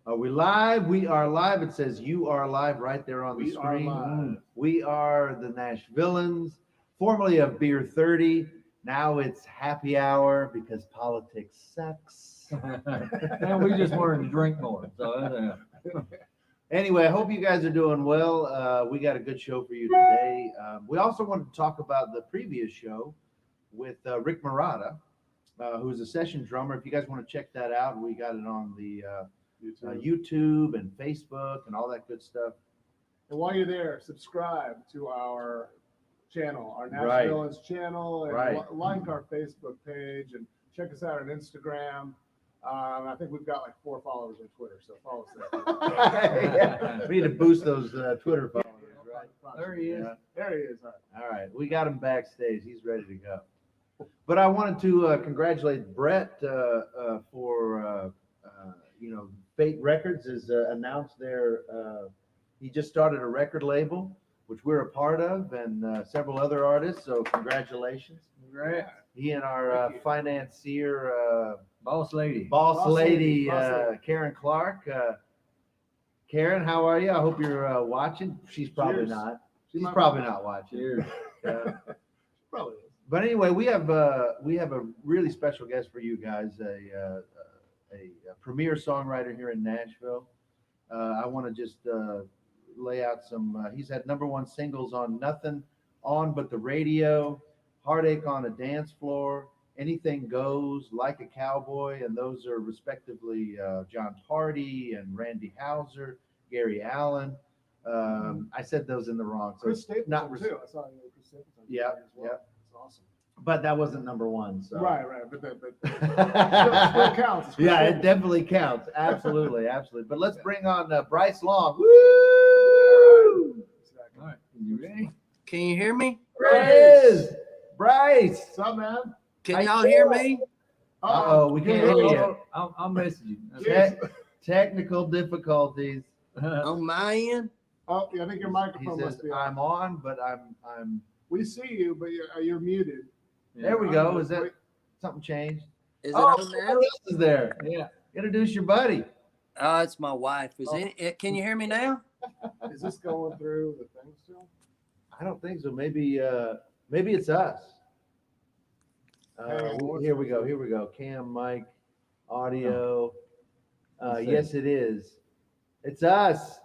Are we live? We are live. It says you are live right there on the screen. We are the Nashvillains, formerly of Beer 30. Now it's happy hour because politics sucks. And we just wanted to drink more. So Anyway, I hope you guys are doing well. We got a good show for you today. We also wanted to talk about the previous show with Rick Murata, who's a session drummer. If you guys want to check that out, we got it on the YouTube and Facebook and all that good stuff. And while you're there, subscribe to our channel, our Nashvillains channel, and like our Facebook page, and check us out on Instagram. I think we've got like 4 followers on Twitter, so follow us there. Yeah. We need to boost those Twitter followers, right? there he is. There he is. All right, we got him backstage. He's ready to go. But I wanted to congratulate Brett for Fate Records has announced he just started a record label, which we're a part of, and several other artists. So congratulations. Congrats. He and our financier, Boss lady. boss lady, Karen Clark. Karen, how are you? I hope you're watching. She's probably Cheers. not. She's probably not watching. Cheers. Probably is. But anyway, we have a really special guest for you guys, a premier songwriter here in Nashville. I want to just lay out some. He's had #1 singles on "Nothing On But the Radio," "Heartache on a Dance Floor," "Anything Goes," "Like a Cowboy," and those are respectively John Party and Randy Houser, Gary Allen. I said those in the wrong. So Chris Stapleton not too. I saw you with Chris Stapleton. Yeah, as well. yeah. It's awesome. But that wasn't #1. So. Right, but still counts. It's Chris Yeah, it Stapleton. definitely counts. Absolutely, absolutely. But let's bring on Brice Long. Woo! All right. You ready? Can you hear me? Brice! Brice! What's up, man? Can y'all hear me? Uh-oh, we can't hear you. I'll message you. Te- technical difficulties. On my end? Oh, yeah, I think your He microphone says, must be on. I'm on, but I'm. We see you, but you're muted. There we go. Is that something changed? Is it Oh, on someone now? else is there. Yeah. Introduce your buddy. Oh, it's my wife. Can you hear me now? Is this going through the thing still? I don't think so. Maybe it's us. Here we go. Here we go. Cam, mic, audio. Yes, it is. It's us.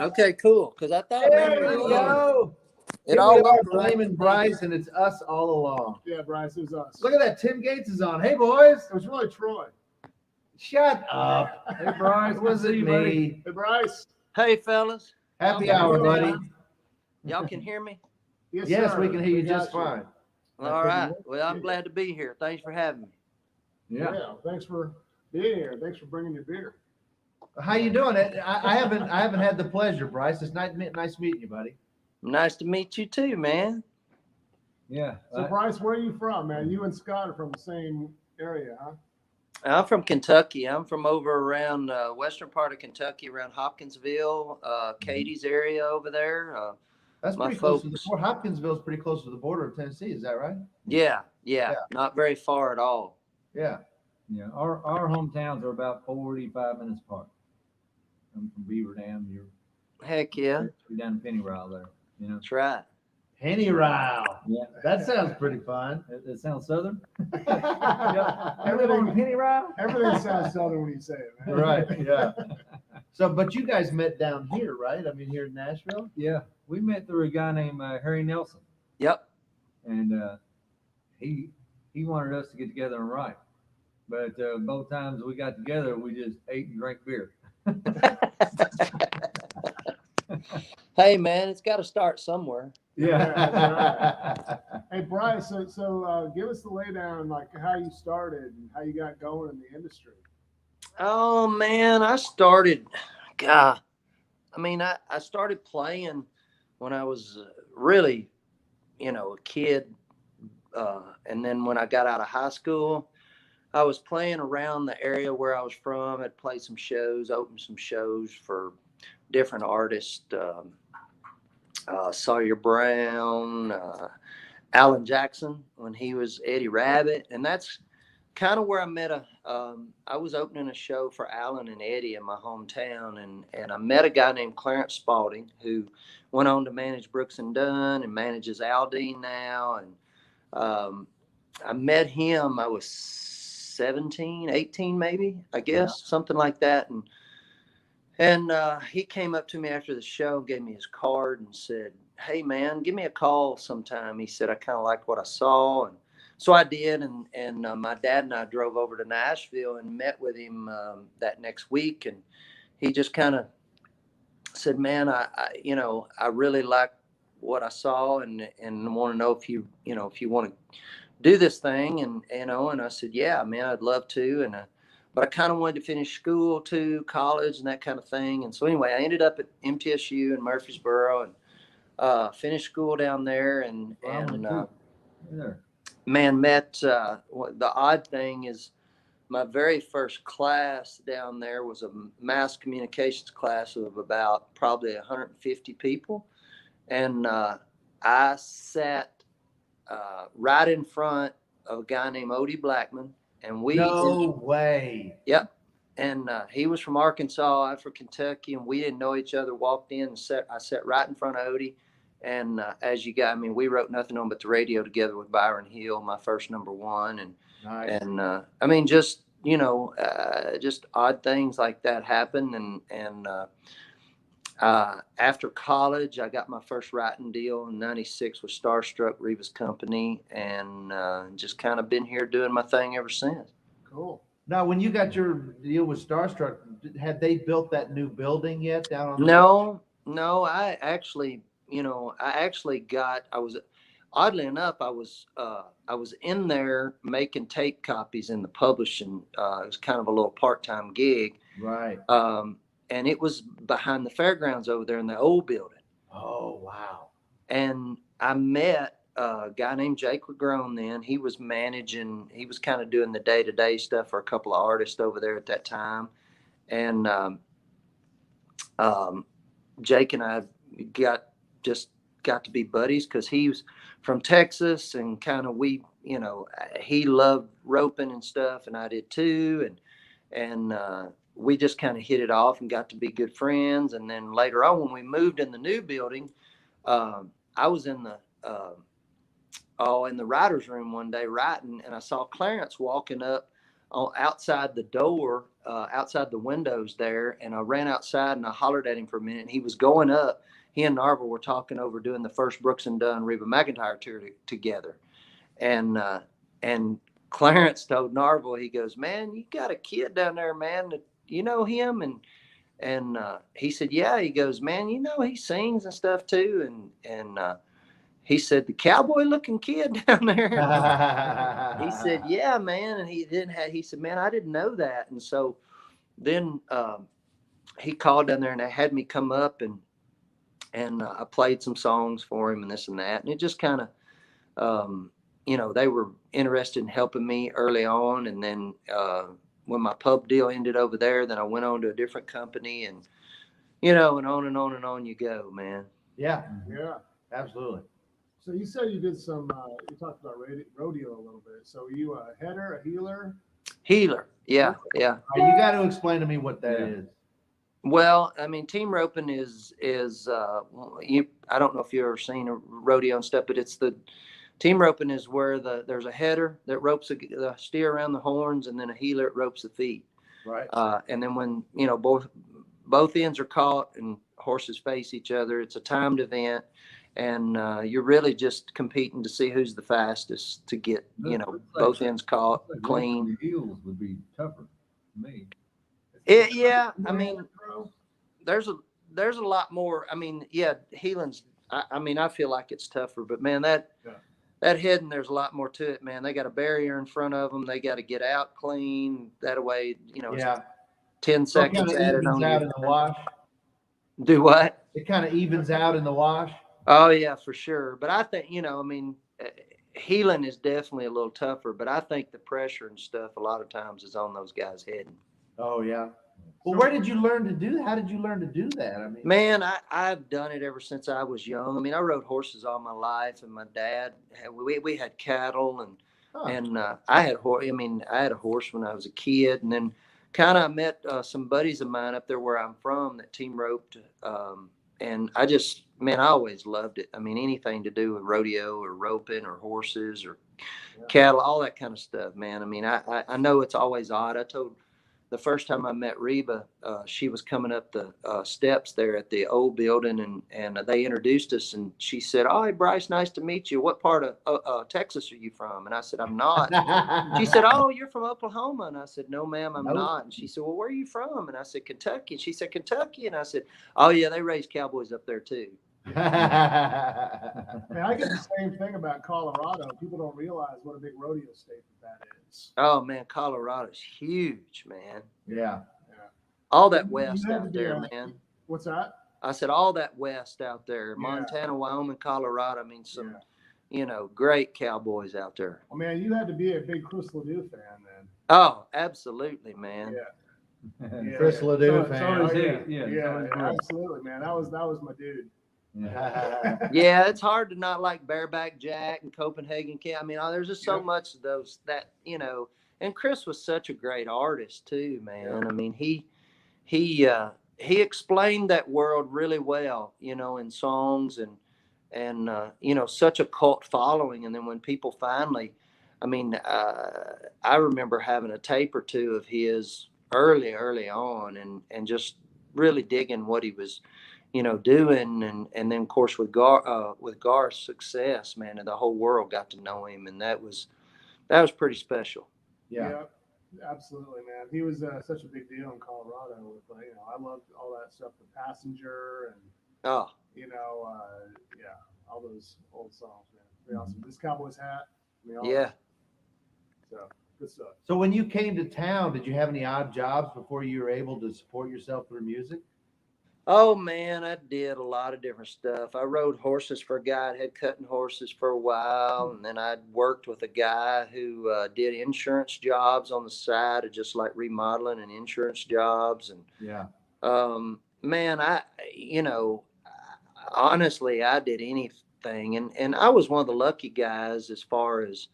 Okay, cool. Because I thought There maybe we go. it Here all we are looked right. blaming Brice, and it's us all along. Yeah, Brice, it was us. Look at that. Tim Gates is on. Hey, boys. It was really Troy. Shut up. Hey, Brice. It wasn't me. Hey, Brice. Hey, fellas. Happy Y'all hour, can hear buddy. me? Y'all can hear me? Yes, sir. we can hear you got just fine. All right. Well, I'm glad to be here. Thanks for having me. Yeah. Thanks for being here. Thanks for bringing your beer. How you doing? I haven't had the pleasure, Brice. It's nice meeting you, buddy. Nice to meet you too, man. Yeah. So, Brice, where are you from, man? You and Scott are from the same area, huh? I'm from Kentucky. I'm from over around western part of Kentucky, around Hopkinsville, Katie's area over there. That's My pretty close to the folks. border. Hopkinsville's pretty close to the border of Tennessee. Is that right? Yeah, Yeah. not very far at all. Yeah. Yeah. Our hometowns are about 45 minutes apart. I'm from Beaver Dam. You're Heck yeah, down in Pennyrile there. You know. that's right. Penny Row. Yeah. That sounds pretty fun. It sounds southern. Everything, Pennyrile? everything sounds southern when you say it, man. Right. Yeah. So, but you guys met down here, right? I mean, here in Nashville. Yeah. We met through a guy named Harry Nelson, Yep. and he wanted us to get together and write. But both times we got together, we just ate and drank beer. Hey, man, it's got to start somewhere. Yeah. Hey, Brice, so give us the laydown, like how you started and how you got going in the industry. Oh, man, I started, God, I mean, I started playing when I was really, a kid. And then when I got out of high school, I was playing around the area where I was from. I'd played some shows, opened some shows for different artists. Sawyer Brown, Alan Jackson when he was Eddie Rabbit. And that's kind of where I met I was opening a show for Alan and Eddie in my hometown, and I met a guy named Clarence Spalding who went on to manage Brooks and Dunn and manages Aldine now. And I met him, I was 17, 18 maybe, I guess, something like that. And he came up to me after the show, gave me his card and said, "Hey man, give me a call sometime." He said, "I kind of liked what I saw." And so I did. And my dad and I drove over to Nashville and met with him that next week. And he just kind of said, "Man, I really like what I saw and want to know if you want to do this thing." And I said, "Yeah, man, I'd love to." But I kind of wanted to finish school too, college and that kind of thing. And so anyway, I ended up at MTSU in Murfreesboro and finished school down there. Man, met the odd thing is my very first class down there was a mass communications class of about probably 150 people. And I sat right in front of a guy named Odie Blackman. And No way. Yep. And he was from Arkansas, I'm from Kentucky, and we didn't know each other. Walked in and I sat right in front of Odie. And as you got, I mean, we wrote Nothing on But the Radio together with Byron Hill, my first #1. And Nice. and I mean, just just odd things like that happen. And after college, I got my first writing deal in '96 with Starstruck, Reva's company, and just kind of been here doing my thing ever since. Cool. Now, when you got your deal with Starstruck, had they built that new building yet down on? No, I actually oddly enough, I was in there making tape copies in the publishing. It was kind of a little part-time gig. Right. And it was behind the fairgrounds over there in the old building. Oh, wow. And I met a guy named Jake LaGrone then. He was kind of doing the day-to-day stuff for a couple of artists over there at that time. And Jake and I got to be buddies because he was from Texas and kind of he loved roping and stuff, and I did too. And we just kind of hit it off and got to be good friends. And then later on, when we moved in the new building, I was in the writer's room one day writing, and I saw Clarence walking up outside the door, outside the windows there. And I ran outside and I hollered at him for a minute. And he was going up. He and Narvel were talking over doing the first Brooks and Dunn Reba McEntire tour together. And Clarence told Narvel, he goes, "Man, you got a kid down there, man. You know him?" And he said, "Yeah." He goes, "Man, he sings and stuff too." And he said, "The cowboy looking kid down there." He said, "Yeah, man." And he said, "Man, I didn't know that." And so then he called down there and they had me come up and I played some songs for him and this and that. And it just kind of, they were interested in helping me early on. And then when my pub deal ended over there, then I went on to a different company and, and on and on and on you go, man. Yeah. Yeah. Absolutely. So you said you did some, you talked about rodeo a little bit. So you a header, a healer? Healer. Yeah. Yeah. You got to explain to me what that is. Well, I mean, team roping is I don't know if you've ever seen a rodeo and stuff, but it's the team roping is where there's a header that ropes the steer around the horns, and then a healer that ropes the feet. Right. And then when, both ends are caught and horses face each other, it's a timed event. And you're really just competing to see who's the fastest to get, both ends caught clean. The heels would be tougher to me. I mean, there's a lot more. I mean, healing's. I feel like it's tougher, but man, that heading, there's a lot more to it, man. They got a barrier in front of them. They got to get out clean. That way, it's 10 seconds added on. Out in the wash. Do what? It kind of evens out in the wash. Oh yeah, for sure. But I think healing is definitely a little tougher. But I think the pressure and stuff a lot of times is on those guys' heading. Oh yeah. Well, where did you learn to do that? How did you learn to do that? I mean, man, I've done it ever since I was young. I mean, I rode horses all my life, and my dad we had cattle, and And I had a horse when I was a kid, and then kind of met some buddies of mine up there where I'm from that team roped. And I just, man, I always loved it. I mean, anything to do with rodeo or roping or horses or cattle, all that kind of stuff, man. I mean, I know it's always odd. I told the first time I met Reba, she was coming up the steps there at the old building, and they introduced us, and she said, "Oh, hey, Brice, nice to meet you. What part of Texas are you from?" And I said, "I'm not." She said, "Oh, you're from Oklahoma." And I said, "No, ma'am, I'm not." And she said, "Well, where are you from?" And I said, "Kentucky." And she said, "Kentucky?" And I said, "Oh, yeah, they raise cowboys up there too." Man, I get the same thing about Colorado. People don't realize what a big rodeo state that is. Oh man, Colorado's huge, man. Yeah. All that west out there, man. What's that? I said all that west out there, Montana, Wyoming, Colorado. I mean, some, great cowboys out there. Well, man, you had to be a big Chris Ledoux fan then. Oh, absolutely, man. Yeah. Chris Ledoux fan. Absolutely, man. That was my dude. Yeah, it's hard to not like Bareback Jack and Copenhagen Cat. I mean, there's just so much of those that, and Chris was such a great artist too, man. I mean, he explained that world really well, in songs and such a cult following. And then when people finally, I remember having a tape or two of his early on and just really digging what he was doing, and then of course with Garth's success, man, and the whole world got to know him, and that was pretty special. Yeah, absolutely, man. He was such a big deal in Colorado. With I loved all that stuff, The Passenger, and all those old songs, man. Pretty awesome. This Cowboy's Hat. So good stuff. So when you came to town, did you have any odd jobs before you were able to support yourself through music? Oh man, I did a lot of different stuff. I rode horses for a guy that had cutting horses for a while, and then I worked with a guy who did insurance jobs on the side of just like remodeling and insurance jobs. And man, honestly, I did anything, and I was one of the lucky guys as far as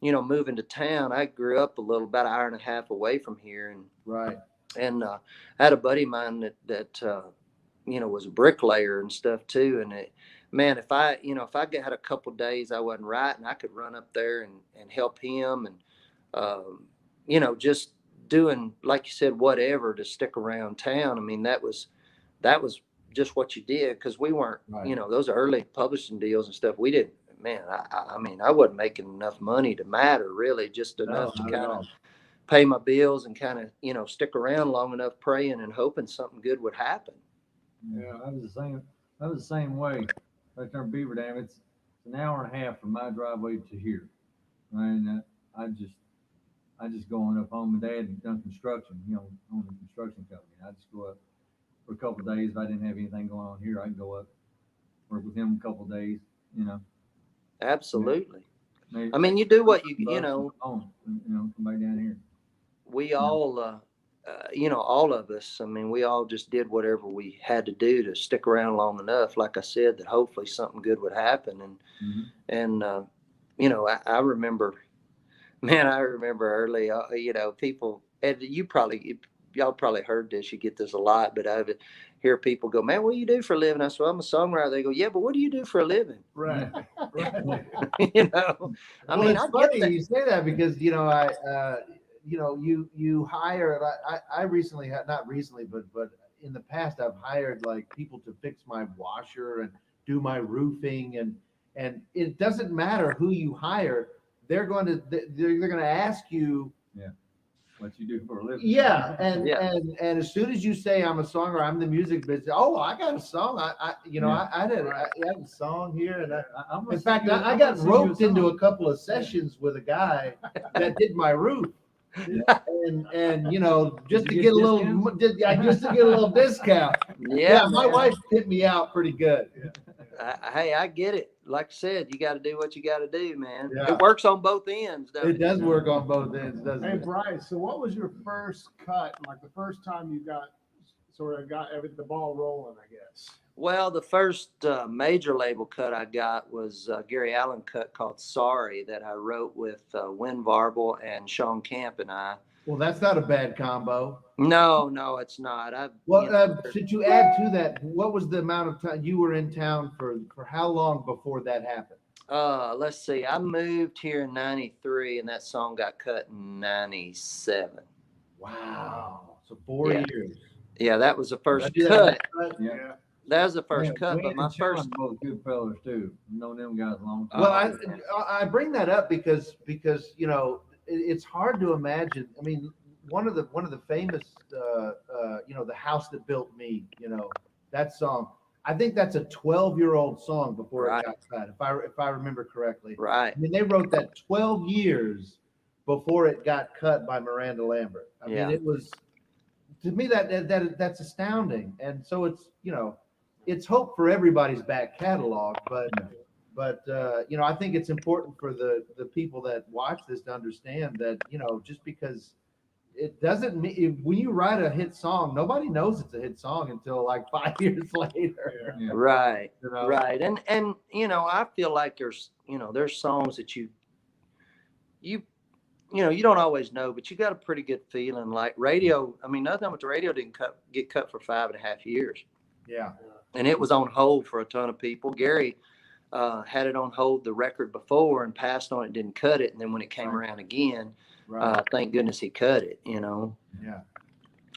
moving to town. I grew up about an hour and a half away from here, and I had a buddy of mine that was a bricklayer and stuff too. And if I had a couple days I wasn't writing, I could run up there and help him, and just doing, like you said, whatever to stick around town. I mean, that was just what you did, because we weren't, those early publishing deals and stuff. We didn't, man. I wasn't making enough money to matter, really, just enough to kind of pay my bills and kind of, stick around long enough praying and hoping something good would happen. Yeah, I was the same way. Right there in Beaver Dam, it's an hour and a half from my driveway to here. And I just going up home. My dad had done construction, on the construction company. I just go up for a couple of days. If I didn't have anything going on here, I'd go up, work with him a couple of days, Absolutely. Maybe, I mean, you do what you come back down here. We all, all of us, I mean, we all just did whatever we had to do to stick around long enough, like I said, that hopefully something good would happen. And I remember, man, early, people, and y'all probably heard this, you get this a lot, but I hear people go, "Man, what do you do for a living?" I said, "I'm a songwriter." They go, "Yeah, but what do you do for a living?" Right. I mean, it's funny you say that, because, you hire, I recently had, not recently, but in the past, I've hired like people to fix my washer and do my roofing, and it doesn't matter who you hire. They're going to ask you what you do for a living. Yeah. And as soon as you say I'm a songwriter, I'm in the music business. Oh, I got a song. I had a song here, and in fact, I got roped into a couple of sessions with a guy that did my roof. And just to get a little discount. Yeah, my wife tipped me out pretty good. Hey, I get it. Like I said, you got to do what you got to do, man. Yeah. It works on both ends, doesn't it? It does work on both ends, doesn't it? Hey, Brice, so what was your first cut? Like the first time you got sort of got the ball rolling, I guess? Well, the first major label cut I got was Gary Allen cut called "Sorry" that I wrote with Win Varble and Sean Camp and I. Well, that's not a bad combo. No, it's not. Should you add to that? What was the amount of time you were in town for? For how long before that happened? Let's see. I moved here in '93, and that song got cut in '97. Wow. So 4 years. Yeah, that was the first Did I do cut. that right? Yeah. That was the first Yeah, cut, Wayne but my and Sean first. both good fellas too. I've known them guys a long time. Well, I bring that up because it's hard to imagine. I mean, one of the famous the House That Built Me, that song. I think that's a 12-year-old song before Right. it got cut, if I remember correctly. Right. I mean, they wrote that 12 years before it got cut by Miranda Lambert. I Yeah. mean, it was, to me, that's astounding. And so it's hope for everybody's back catalog, but I think it's important for the people that watch this to understand that, just because it doesn't mean when you write a hit song, nobody knows it's a hit song until like 5 years later. Yeah. Right. You know? Right. And I feel like there's songs that you don't always know, but you got a pretty good feeling. Like radio, I mean, nothing with the radio didn't get cut for 5.5 years. Yeah. And it was on hold for a ton of people. Gary had it on hold the record before and passed on it, didn't cut it. And then when it came around again, Right. thank goodness he cut it, Yeah.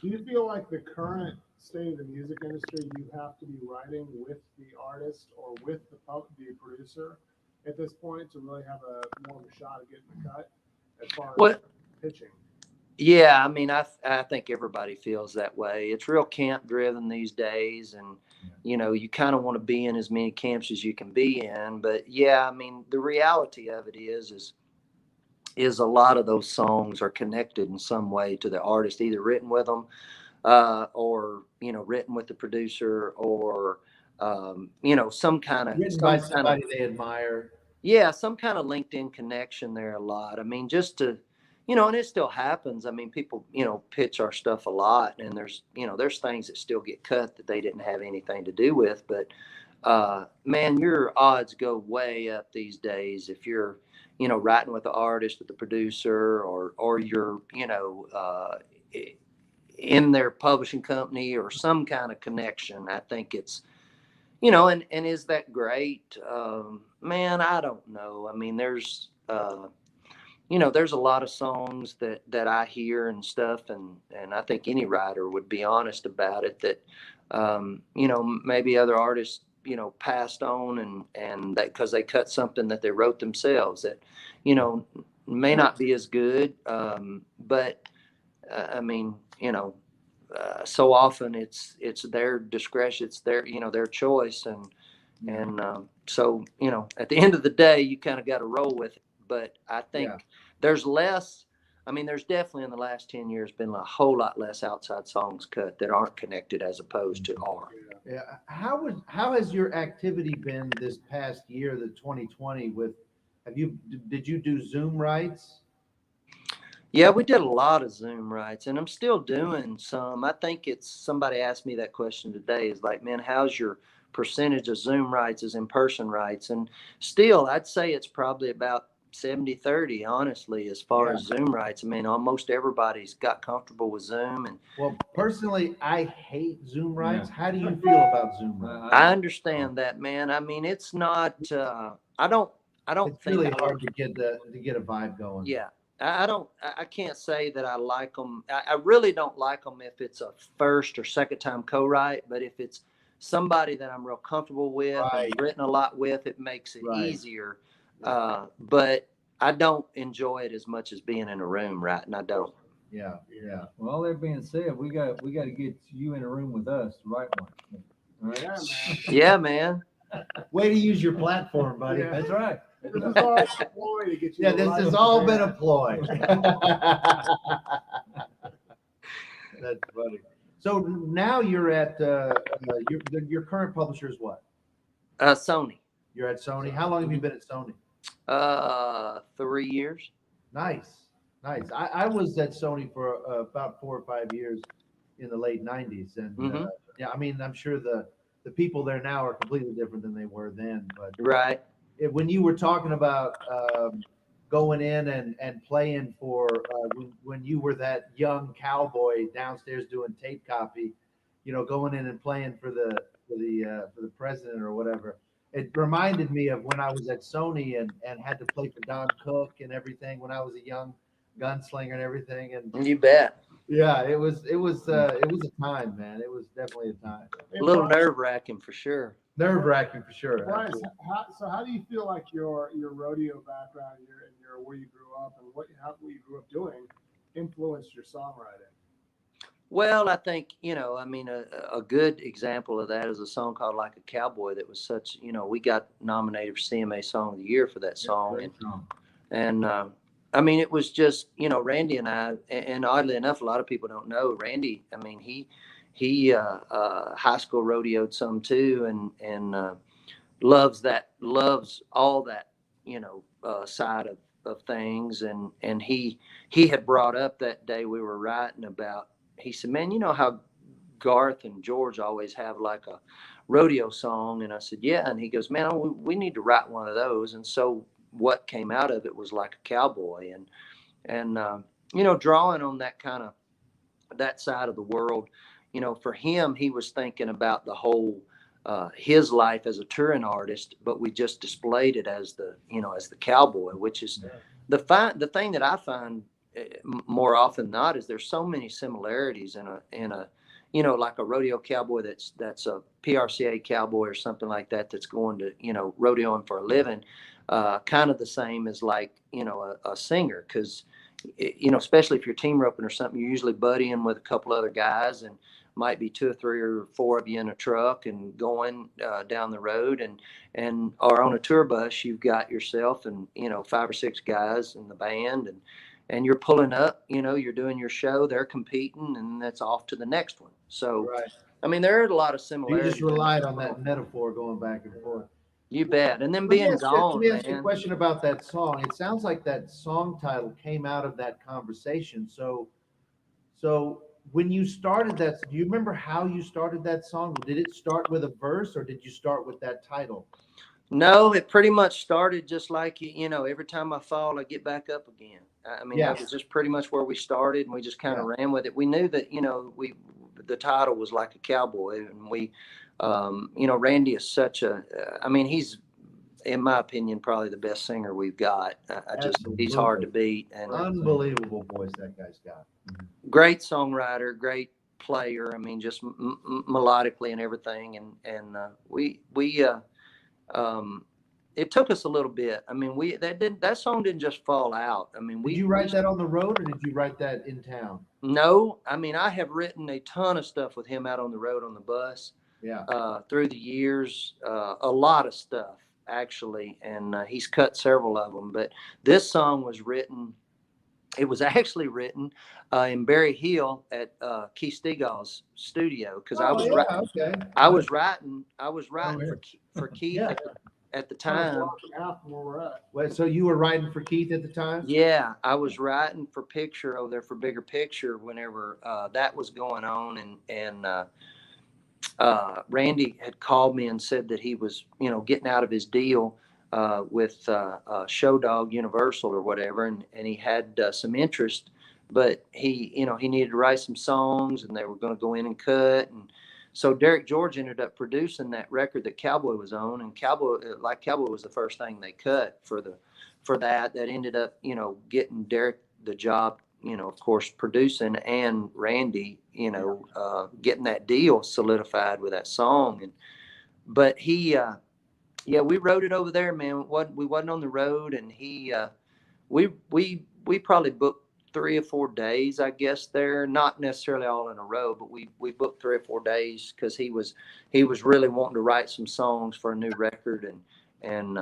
Do you feel like the current state of the music industry, you have to be writing with the artist or with the producer at this point to really have more of a shot at getting the cut as far as pitching? Yeah, I mean, I think everybody feels that way. It's real camp driven these days, and you kind of want to be in as many camps as you can be in. But yeah, I mean, the reality of it is a lot of those songs are connected in some way to the artist, either written with them, or written with the producer, or some kind of Written by somebody they admire. Yeah, some kind of LinkedIn connection there a lot. I mean, just to, and it still happens. I mean, people, pitch our stuff a lot, and there's things that still get cut that they didn't have anything to do with. But, man, your odds go way up these days if you're, writing with the artist, with the producer, or you're, in their publishing company or some kind of connection. I think it's, and is that great? Man, I don't know. I mean, there's a lot of songs that I hear and stuff, and I think any writer would be honest about it that, maybe other artists, passed on and that because they cut something that they wrote themselves that, may not be as good. But I mean, so often it's their discretion, it's their choice. And so, at the end of the day, you kind of got to roll with it. But I think there's less. I mean, there's definitely in the last 10 years been a whole lot less outside songs cut that aren't connected as opposed to are. Yeah. How has your activity been this past year, the 2020? Did you do Zoom rights? Yeah, we did a lot of Zoom rights, and I'm still doing some. I think somebody asked me that question today. Is like, man, how's your percentage of Zoom rights as in-person rights? And still, I'd say it's probably about 70-30, honestly, as far as Zoom rights. I mean, almost everybody's got comfortable with Zoom. And well, personally, I hate Zoom rights. How do you feel about Zoom rights? I understand that, man. I mean, it's not. I don't It's think really hard to get a vibe going. Yeah. I can't say that I like them. I really don't like them if it's a first or second time co-write, but if it's somebody that I'm real comfortable with and written a lot with, it makes it easier. But I don't enjoy it as much as being in a room, right? And I don't. Yeah. Well, all that being said, we got to get you in a room with us to write one. All right? Yeah, man. Yeah, man. Way to use your platform, buddy. Yeah. That's right. This is all a ploy to get you. Yeah, this has all been a ploy. That's funny. So now you're at your current publisher is what? Sony. You're at Sony. How long have you been at Sony? 3 years. Nice. I was at Sony for about 4 or 5 years. in the late '90s, and Mm-hmm. yeah, I mean, I'm sure the people there now are completely different than they were then. But Right. when you were talking about going in and playing for when you were that young cowboy downstairs doing tape copy, going in and playing for the president or whatever. It reminded me of when I was at Sony and had to play for Don Cook and everything when I was a young gunslinger and everything. And You bet. yeah, it was a time, man. It was definitely a time. Hey, A little Brice, nerve wracking for sure. Nerve wracking for sure. Brice, Absolutely. how do you feel like your rodeo background, your where you grew up, and what you grew up doing, influenced your songwriting? Well, I think, I mean, a good example of that is a song called Like a Cowboy that was such, we got nominated for CMA Song of the Year for that song. Great song. And I mean, it was just, Randy and I, and oddly enough, a lot of people don't know Randy. I mean, he high school rodeoed some too, and loves all that, side of things. And he had brought up that day we were writing about, he said, man, you know how Garth and George always have like a rodeo song? And I said, yeah. And he goes, man, we need to write one of those. And so what came out of it was Like a Cowboy, and drawing on that kind of that side of the world. For him, he was thinking about the whole his life as a touring artist, but we just displayed it as the cowboy, which is the thing that I find more often than not is there's so many similarities in a like a rodeo cowboy that's a PRCA cowboy or something like that that's going to rodeoing for a living, kind of the same as like a singer, because especially if you're team roping or something, you're usually buddying with a couple other guys, and might be 2 or 3 or 4 of you in a truck and going down the road, or on a tour bus you've got yourself and 5 or 6 guys in the band, and you're pulling up, you're doing your show, they're competing, and that's off to the next one. So Right. I mean, there are a lot of You similarities. just relied on that metaphor going back and forth. You bet. And then Let me being ask you, gone, let me ask you a man. question about that song. It sounds like that song title came out of that conversation. So when you started that, do you remember how you started that song? Did it start with a verse or did you start with that title? No, it pretty much started just like, every time I fall, I get back up again. I mean, Yeah. that was just pretty much where we started, and we just kind of Yeah. ran with it. We knew that, the title was Like a Cowboy, and Randy is such I mean, he's, in my opinion, probably the best singer we've got. He's hard to beat, and Unbelievable voice that guy's got. great songwriter, great player. I mean, just melodically and everything. And it took us a little bit. I mean, that song didn't just fall out. I mean, Did you write that on the road or did you write that in town? No, I mean, I have written a ton of stuff with him out on the road on the bus. Yeah. Through the years, a lot of stuff actually, and he's cut several of them. But this song was written. It was actually written in Berry Hill at Keith Stegall's studio, because I was writing for Keith Yeah. at the time. Half from where we're at. Wait, so you were writing for Keith at the time? Yeah, I was writing for Picture over there for Bigger Picture whenever that was going on, and Randy had called me and said that he was getting out of his deal with Show Dog Universal or whatever, and he had some interest, but he needed to write some songs, and they were going to go in and cut, and so Derek George ended up producing that record that Cowboy was on, and Cowboy was the first thing they cut for that ended up getting Derek the job, of course, producing, and Randy getting that deal solidified with that song. But he we wrote it over there, man. We wasn't on the road, and we probably booked 3 or 4 days, I guess, there, not necessarily all in a row, but we booked 3 or 4 days because he was really wanting to write some songs for a new record, and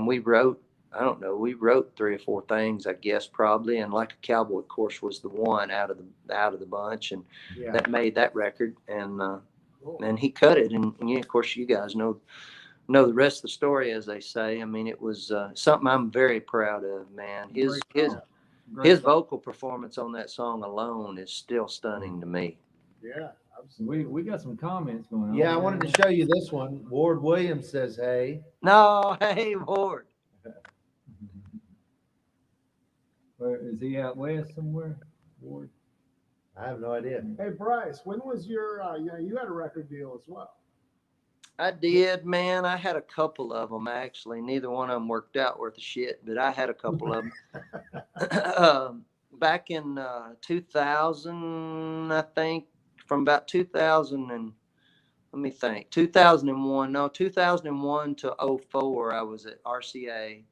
we wrote, I don't know, we wrote 3 or 4 things, I guess, probably, and Like a Cowboy, of course, was the one out of the bunch, and that made that record, and he cut it, and of course, you guys know the rest of the story, as they say. I mean, it was something I'm very proud of, man. His vocal performance on that song alone is still stunning to me. Yeah, absolutely. We got some comments going on. Yeah, I wanted to show you this one. Ward Williams says, "Hey." No, hey, Ward. Where is he out west somewhere? Ward? I have no idea. Hey, Brice, when was your, you had a record deal as well. I did, man. I had a couple of them actually. Neither one of them worked out worth a shit, but I had a couple of them. Back in 2000, I think, from about 2000 and let me think, 2001. No, 2001 to 04, I was at RCA.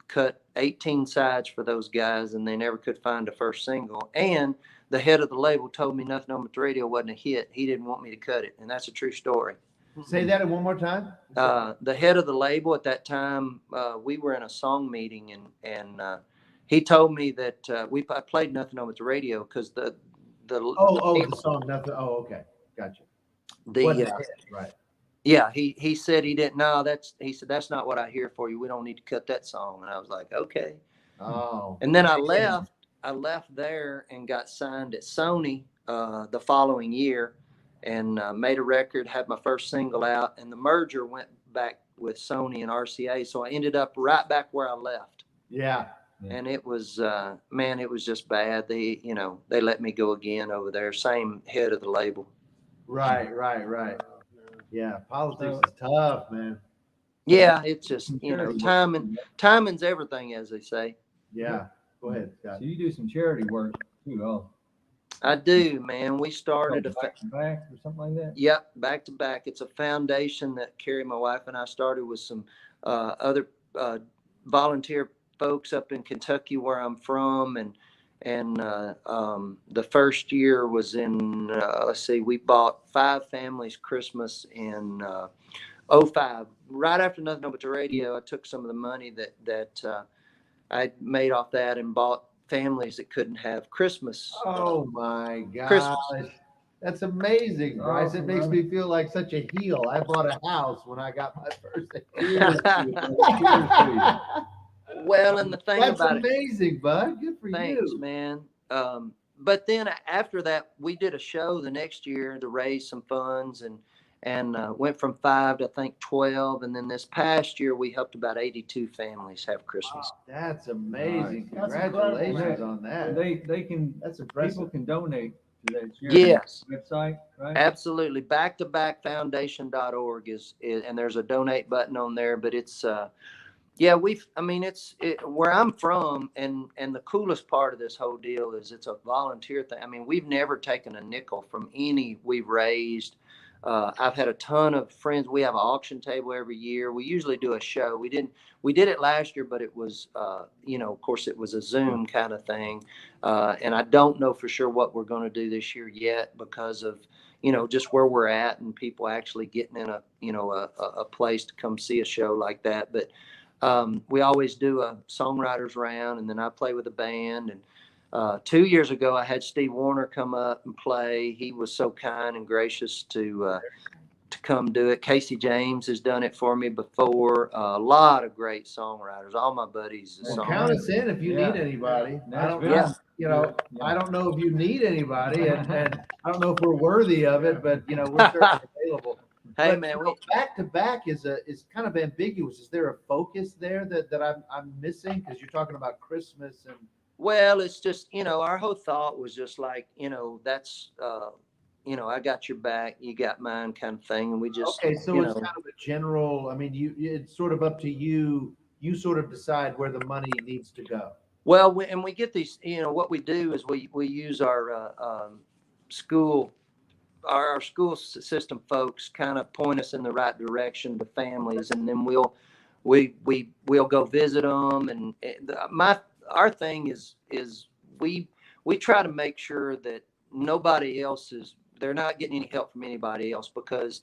Cut 18 sides for those guys, and they never could find a first single. And the head of the label told me Nothing on the Radio wasn't a hit. He didn't want me to cut it, and that's a true story. Say that one more time. The head of the label at that time, we were in a song meeting, and he told me that I played Nothing on the Radio because the song Nothing. Oh, okay, gotcha. Right. Yeah, he said he didn't. No, he said that's not what I hear for you. We don't need to cut that song. And I was like, okay. Oh. And then I left there and got signed at Sony the following year, and made a record, had my first single out, and the merger went back with Sony and RCA. So I ended up right back where I left. Yeah. And it was, man, it was just bad. They let me go again over there. Same head of the label. Right. Yeah. Politics is tough, man. Yeah. It's just, timing's everything, as they say. Yeah. Go ahead, Scott. So you do some charity work too, also. I do, man. We started back to back or something like that. Yep, back to back. It's a foundation that Carrie, my wife, and I started with some other volunteer folks up in Kentucky, where I'm from, and the first year was in we bought 5 families Christmas in 05. Right after Nothing But the Radio, I took some of the money that I made off that and bought families that couldn't have Christmas. Oh my God. Christmas. That's amazing, Brice. Awesome, It makes brother. me feel like such a heel. I bought a house when I got my first. Well, and the thing That's about amazing, bud. Good for thanks, you. man. But then after that, we did a show the next year to raise some funds, and went from 5 to I think 12, and then this past year we helped about 82 families have Christmas. Wow, that's amazing. Nice. That's Congratulations incredible, on that. They can. That's impressive. People can donate to that charity Yes, website, right? absolutely. Backtobackfoundation.org is, and there's a donate button on there, but it's yeah, it's where I'm from, and the coolest part of this whole deal is it's a volunteer thing. I mean, we've never taken a nickel from any we've raised. I've had a ton of friends. We have an auction table every year. We usually do a show. We did it last year, but it was, of course it was a Zoom kind of thing. And I don't know for sure what we're going to do this year yet because of, just where we're at and people actually getting in a place to come see a show like that. But we always do a songwriters round, and then I play with a band. And 2 years ago, I had Steve Warner come up and play. He was so kind and gracious to come do it. Casey James has done it for me before. A lot of great songwriters. All my buddies. Well, count us in if you need anybody. I don't know. Yeah. I don't know if you need anybody, and I don't know if we're worthy of it, but we're certainly available. Hey, But, man, back to back is kind of ambiguous. Is there a focus there that I'm missing? Because you're talking about Christmas and. Well, it's just, our whole thought was just like, that's, I got your back, you got mine kind of thing. And we just, okay, so it's kind of a general, I mean, it's sort of up to you. You sort of decide where the money needs to go. Well, we get these, what we do is we use our school system folks kind of point us in the right direction to families. And then we'll go visit them. And our thing is we try to make sure that nobody else they're not getting any help from anybody else, because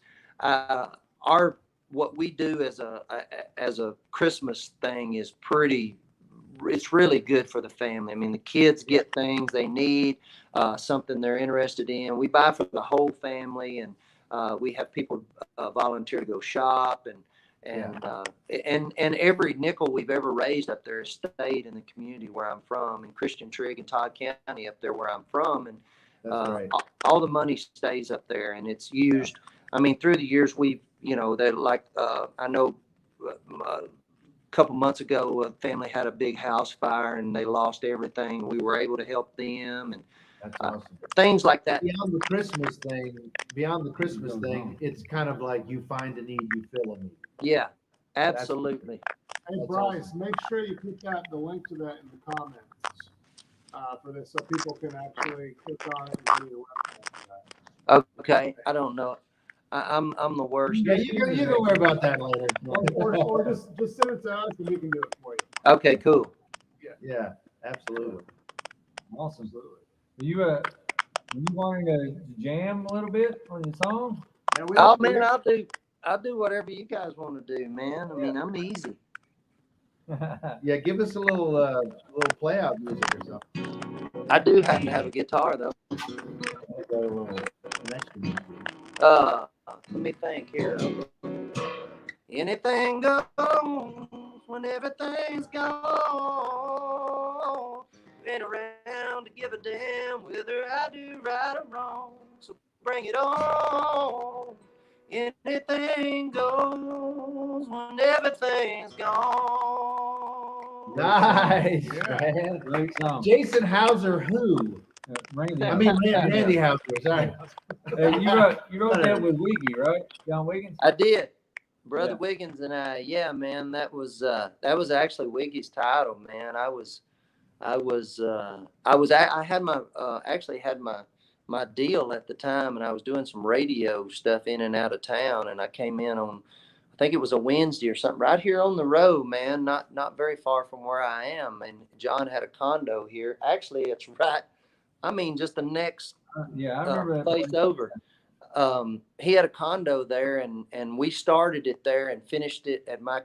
what we do as a Christmas thing is it's really good for the family. I mean, the kids get things they need, something they're interested in. We buy for the whole family, and we have people volunteer to go shop, and every nickel we've ever raised up there has stayed in the community where I'm from, in Christian Trigg and Todd County up there where I'm from. That's right. all the money stays up there, and it's used. I mean, through the years, we've, they like, I know a couple months ago, a family had a big house fire and they lost everything. We were able to help them, and That's awesome. things like that. Beyond the Christmas thing, it's kind of like you find a need, you fill a need. Yeah, absolutely. Hey, Brice, awesome. Make sure you put the link to that in the comments for this, so people can actually click on it and go to your website. Okay, I don't know. I'm the worst. Yeah, you can worry about that later. Or just send it to us and we can do it for you. Okay, cool. Yeah, absolutely. Awesome. You wanting to jam a little bit on your song? Yeah, oh man, I'll do whatever you guys want to do, man. I mean, I'm easy. Yeah, give us a little play out music or something. I do happen to have a guitar though. Let me think here. Anything goes when everything's gone. Ain't around to give a damn whether I do right or wrong. So bring it on. Anything goes when everything's gone. Nice, man. Great song. Jason Hauser, who? Randy Hauser. Sorry. You wrote that with Wiggy, right? John Wiggins. I did. Brother Wiggins and I, yeah, man, that was actually Wiggy's title, man. I had my deal at the time, and I was doing some radio stuff in and out of town, and I came in on, I think it was a Wednesday or something, right here on the road, man, not very far from where I am. And John had a condo here. Actually, it's right, I mean, just the next I remember that place over. He had a condo there, and we started it there and finished it at my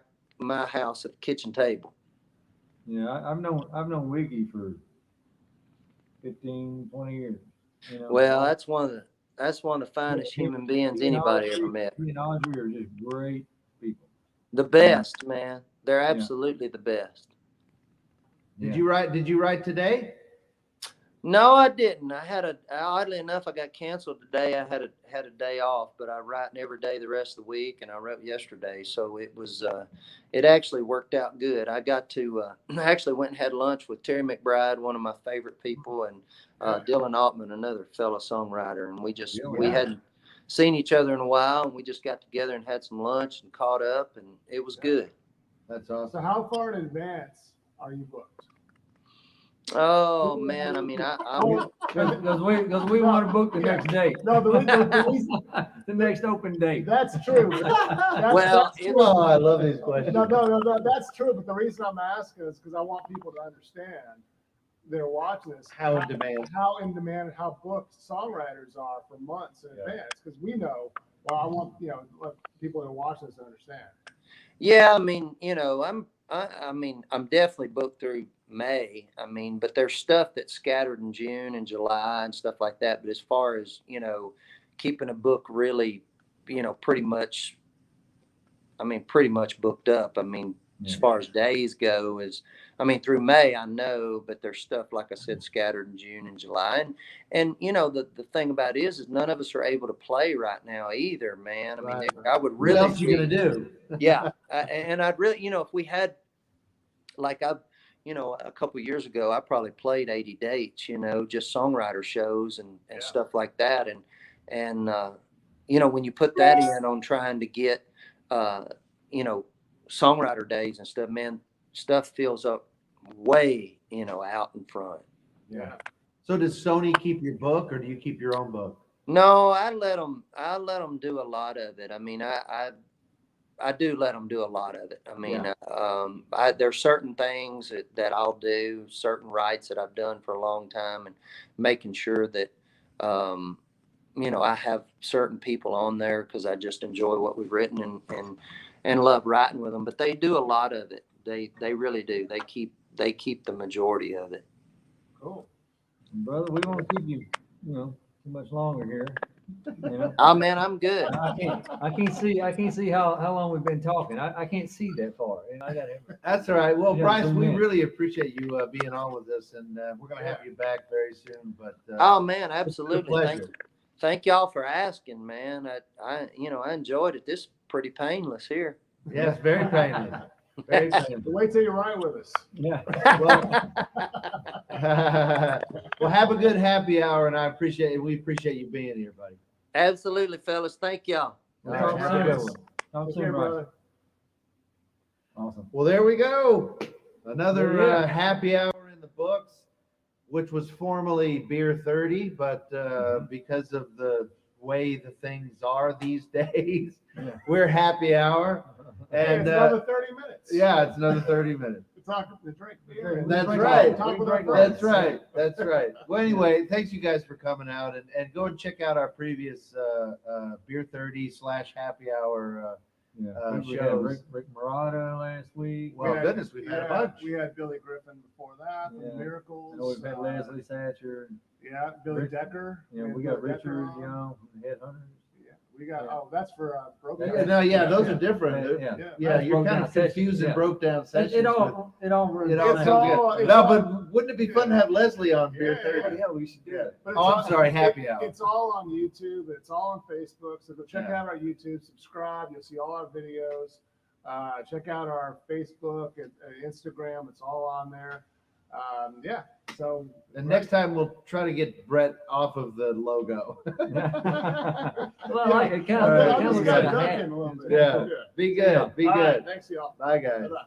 house at the kitchen table. Yeah, I've known Wiggy for 15, 20 years. Well, that's one of the finest human beings anybody ever met. He and Audrey are just great people. The best, man. They're absolutely the best. Did you write today? No, I didn't. Oddly enough, I got canceled today. I had a day off, but I write every day the rest of the week, and I wrote yesterday. So it was, it actually worked out good. I got to, I actually went and had lunch with Terry McBride, one of my favorite people, and Dylan Altman, another fellow songwriter. And we hadn't seen each other in a while, and we just got together and had some lunch and caught up, and it was good. That's awesome. So how far in advance are you booked? Oh man, I mean, because we want to book the next date. No, the next open date. That's true. That's true. I love these questions. No, that's true. But the reason I'm asking is because I want people to understand, they're watching this, how in demand, and how booked songwriters are for months in advance. Because we know. Well, I want let people that are watching this to understand. Yeah, I mean, I'm definitely booked through May. I mean, but there's stuff that's scattered in June and July and stuff like that. But as far as, keeping a book really, pretty much booked up. I mean, as far as days go through May, I know, but there's stuff, like I said, scattered in June and July. And the thing about it is none of us are able to play right now either, man. I mean, I would really. What else are you going to do? Yeah. And I'd really, if we had, like a couple of years ago, I probably played 80 dates, just songwriter shows and stuff like that. And when you put that in on trying to get, songwriter days and stuff, man, stuff fills up way, out in front. Yeah. So does Sony keep your book, or do you keep your own book? No, I let them do a lot of it. I mean, I do let them do a lot of it. I mean, there's certain things that I'll do, certain rights that I've done for a long time, and making sure that, I have certain people on there because I just enjoy what we've written and love writing with them. But they do a lot of it. They really do. They keep the majority of it. Cool. Brother, we won't keep you, too much longer here. You know? Oh man, I'm good. I can't see how long we've been talking. I can't see that far. You know, I got That's all right. Well, Yeah, Brice, zoom we in. really appreciate you being on with us, and we're going to have you back very soon. But Oh man, it's a absolutely. pleasure. Thank y'all for asking, man. I enjoyed it. This is pretty painless here. Yes, very painless. Very painless. Wait till you ride with us. Yeah. Well, have a good happy hour, and we appreciate you being here, buddy. Absolutely, fellas. Thank y'all. All All right, right, have a good one. Talk Take soon, care, Brice. brother. Awesome. Well, there we go. Another Yeah. happy hour in the books, which was formerly Beer 30, but because of the way the things are these days, Yeah. we're happy hour. Hey, And it's another 30 minutes. yeah, it's another 30 minutes. To talk, to drink beer. and That's drink right. Talk with our That's friends. right. That's right. Well, anyway, thanks you guys for coming out, and go and check out our previous Beer 30/happy hour. Yeah. We had shows. Rick Morado last week. Well, We had- goodness, we've had a bunch. We had Billy Griffin before that from Yeah. the Miracles. I know we've had Leslie Satcher. Yeah, Billy Rick- Decker. Yeah, had we got Billy Decker Richard on. Young from the Headhunters. Yeah, we got. Yeah. Oh, that's for Broken. Yeah, no, yeah, those Yeah. are different. Yeah. Yeah. Yeah, That's you're broke kind down of confusing sessions, yeah. broke down sessions. It all it all It's sounds all- good. it's No, all- but wouldn't it be fun to have Leslie on Beer Yeah, 30? Yeah, we should do it. But Oh, it's I'm sorry, happy hour. It's all on YouTube. It's all on Facebook. So go check Yeah. out our YouTube, subscribe. You'll see all our videos. Check out our Facebook and Instagram. It's all on there. Yeah. So And next time we'll try to get Brett off of the logo. Well, like it kind All right, of I'm just just got got ducking a little bit. Yeah. Be good. Be All right, good. thanks, y'all. Bye, guys. Bye-bye.